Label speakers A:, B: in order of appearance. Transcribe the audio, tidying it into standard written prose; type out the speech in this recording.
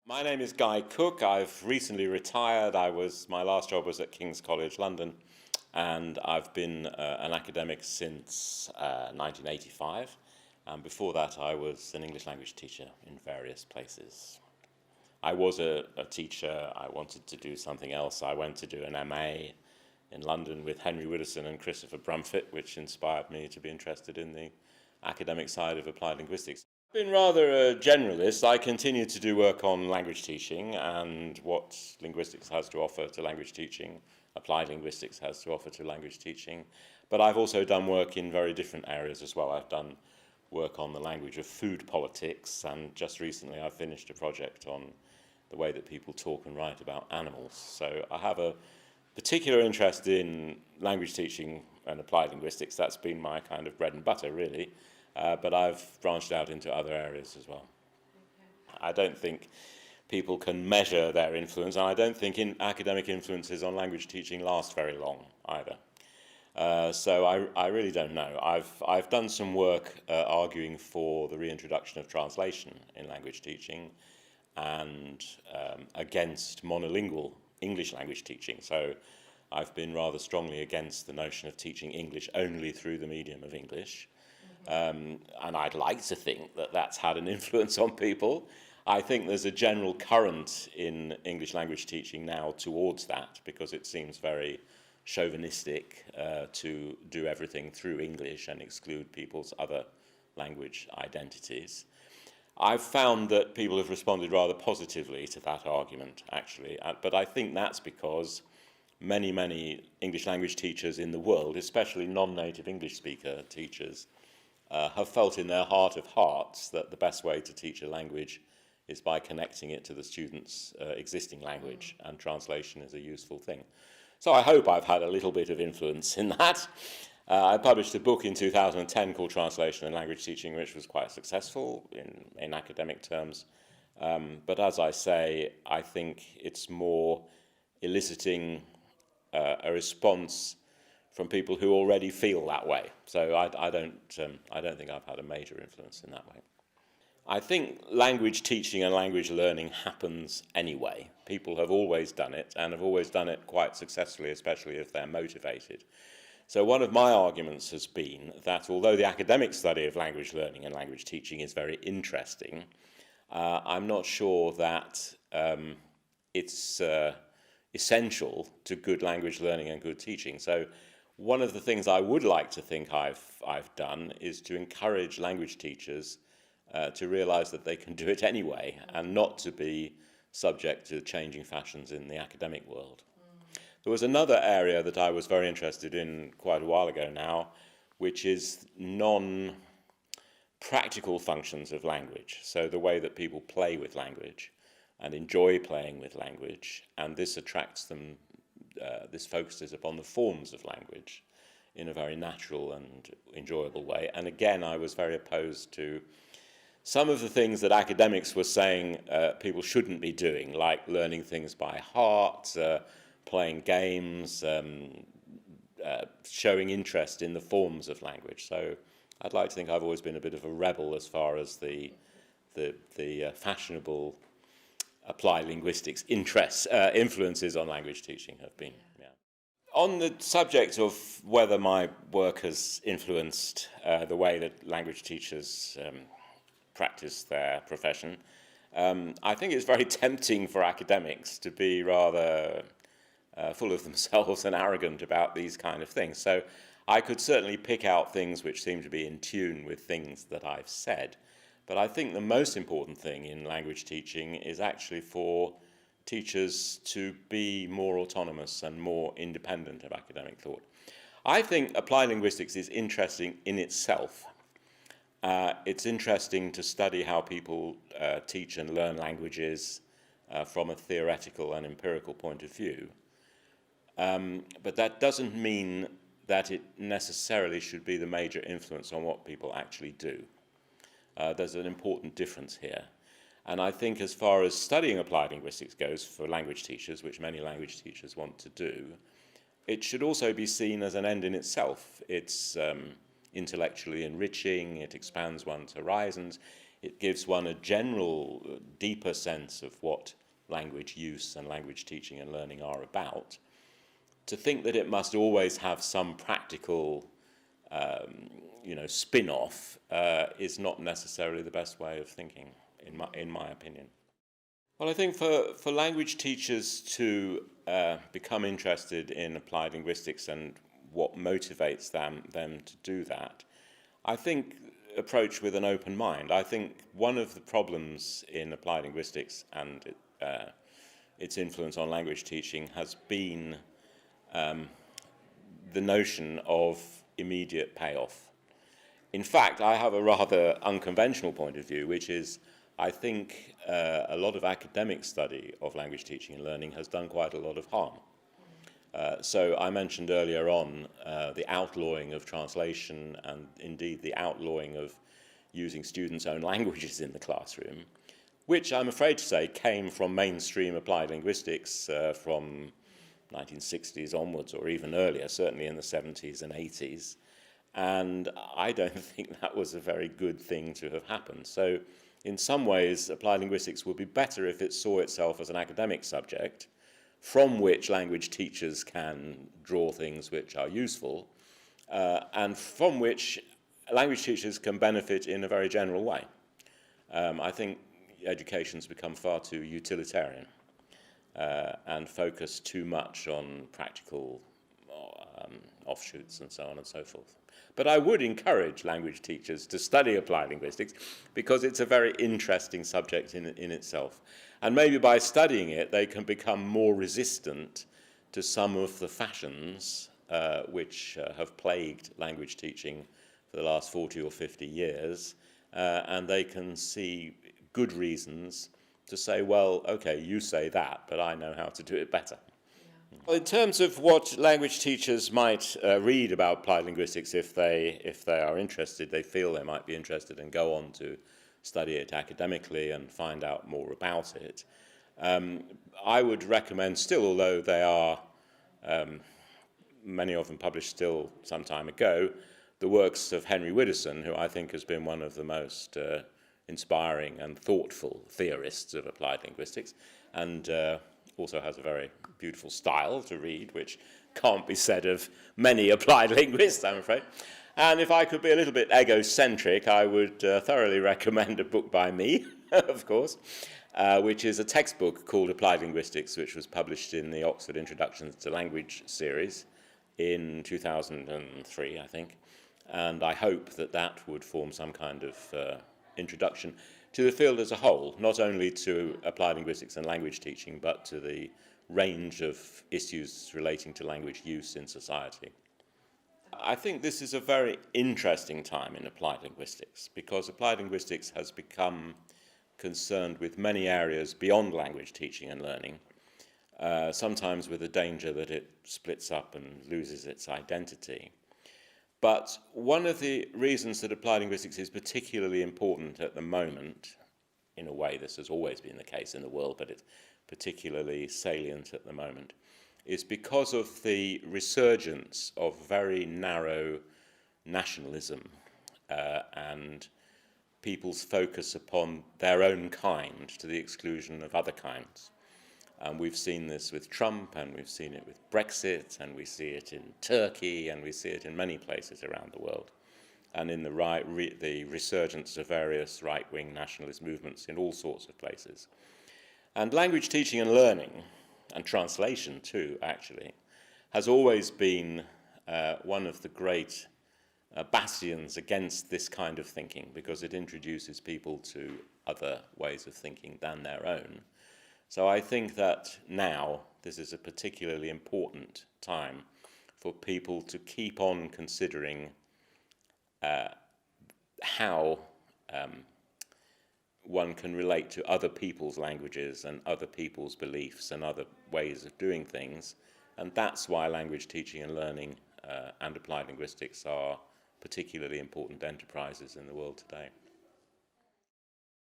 A: My name is Guy Cook. I've recently retired. My last job was at King's College London, and I've been an academic since 1985. And before that, I was an English language teacher in various places. I was a teacher. I wanted to do something else. I went to do an MA in London with Henry Widdowson and Christopher Brumfitt, which inspired me to be interested in the academic side of applied linguistics. I've been rather a generalist. I continue to do work on language teaching and what linguistics has to offer to language teaching, applied linguistics has to offer to language teaching. But I've also done work in very different areas as well. I've done work on the language of food politics, and just recently I finished a project on the way that people talk and write about animals. So I have a particular interest in language teaching and applied linguistics. That's been my kind of bread and butter, really. But I've branched out into other areas as well. I don't think people can measure their influence, and I don't think academic influences on language teaching last very long either. So I really don't know. I've done some work arguing for the reintroduction of translation in language teaching and against monolingual English language teaching. So I've been rather strongly against the notion of teaching English only through the medium of English. And I'd like to think that that's had an influence on people. I think there's a general current in English language teaching now towards that, because it seems very chauvinistic to do everything through English and exclude people's other language identities. I've found that people have responded rather positively to that argument, actually, but I think that's because many English language teachers in the world, especially non-native English speaker teachers, have felt in their heart of hearts that the best way to teach a language is by connecting it to the student's existing language, and translation is a useful thing. So I hope I've had a little bit of influence in that. I published a book in 2010 called Translation and Language Teaching, which was quite successful in academic terms. But as I say, I think it's more eliciting a response from people who already feel that way. So I don't think I've had a major influence in that way. I think language teaching and language learning happens anyway. People have always done it, and have always done it quite successfully, especially if they're motivated. So one of my arguments has been that although the academic study of language learning and language teaching is very interesting, I'm not sure that it's essential to good language learning and good teaching. So one of the things I would like to think I've done is to encourage language teachers to realize that they can do it anyway and not to be subject to changing fashions in the academic world. There was another area that I was very interested in quite a while ago now, which is non-practical functions of language. So the way that people play with language and enjoy playing with language, and this attracts them. This focuses upon the forms of language in a very natural and enjoyable way. And again, I was very opposed to some of the things that academics were saying people shouldn't be doing, like learning things by heart, playing games, showing interest in the forms of language. So I'd like to think I've always been a bit of a rebel as far as the fashionable applied linguistics influences on language teaching have been. Yeah. On the subject of whether my work has influenced the way that language teachers practice their profession, I think it's very tempting for academics to be rather full of themselves and arrogant about these kind of things. So I could certainly pick out things which seem to be in tune with things that I've said. But I think the most important thing in language teaching is actually for teachers to be more autonomous and more independent of academic thought. I think applied linguistics is interesting in itself. It's interesting to study how people teach and learn languages from a theoretical and empirical point of view. But that doesn't mean that it necessarily should be the major influence on what people actually do. There's an important difference here. And I think as far as studying applied linguistics goes for language teachers, which many language teachers want to do, it should also be seen as an end in itself. It's intellectually enriching, it expands one's horizons, it gives one a general, deeper sense of what language use and language teaching and learning are about. To think that it must always have some practical spin-off is not necessarily the best way of thinking, in my opinion. Well, I think for language teachers to become interested in applied linguistics and what motivates them to do that, I think approach with an open mind. I think one of the problems in applied linguistics and its influence on language teaching has been the notion of immediate payoff. In fact, I have a rather unconventional point of view, which is I think a lot of academic study of language teaching and learning has done quite a lot of harm. So I mentioned earlier on the outlawing of translation and indeed the outlawing of using students' own languages in the classroom, which I'm afraid to say came from mainstream applied linguistics from 1960s onwards, or even earlier, certainly in the 70s and 80s. And I don't think that was a very good thing to have happened. So in some ways, applied linguistics would be better if it saw itself as an academic subject from which language teachers can draw things which are useful and from which language teachers can benefit in a very general way. I think education's become far too utilitarian and focused too much on practical offshoots and so on and so forth. But I would encourage language teachers to study applied linguistics because it's a very interesting subject in itself. And maybe by studying it, they can become more resistant to some of the fashions which have plagued language teaching for the last 40 or 50 years. And they can see good reasons to say, well, okay, you say that, but I know how to do it better. Well, in terms of what language teachers might read about applied linguistics, if they are interested, they feel they might be interested and go on to study it academically and find out more about it, I would recommend still, although they are, many of them published still some time ago, the works of Henry Widdowson, who I think has been one of the most inspiring and thoughtful theorists of applied linguistics, and also has a very beautiful style to read, which can't be said of many applied linguists, I'm afraid. And if I could be a little bit egocentric, I would thoroughly recommend a book by me, of course, which is a textbook called Applied Linguistics, which was published in the Oxford Introductions to Language series in 2003, I think. And I hope that that would form some kind of introduction to the field as a whole, not only to applied linguistics and language teaching, but to the range of issues relating to language use in society. I think this is a very interesting time in applied linguistics because applied linguistics has become concerned with many areas beyond language teaching and learning, sometimes with the danger that it splits up and loses its identity. But one of the reasons that applied linguistics is particularly important at the moment, in a way this has always been the case in the world, but it's particularly salient at the moment, is because of the resurgence of very narrow nationalism and people's focus upon their own kind to the exclusion of other kinds. We've seen this with Trump, and we've seen it with Brexit, and we see it in Turkey, and we see it in many places around the world, and in the resurgence of various right-wing nationalist movements in all sorts of places. And language teaching and learning, and translation too, actually, has always been one of the great bastions against this kind of thinking, because it introduces people to other ways of thinking than their own. So I think that now this is a particularly important time for people to keep on considering how one can relate to other people's languages and other people's beliefs and other ways of doing things. And that's why language teaching and learning and applied linguistics are particularly important enterprises in the world today.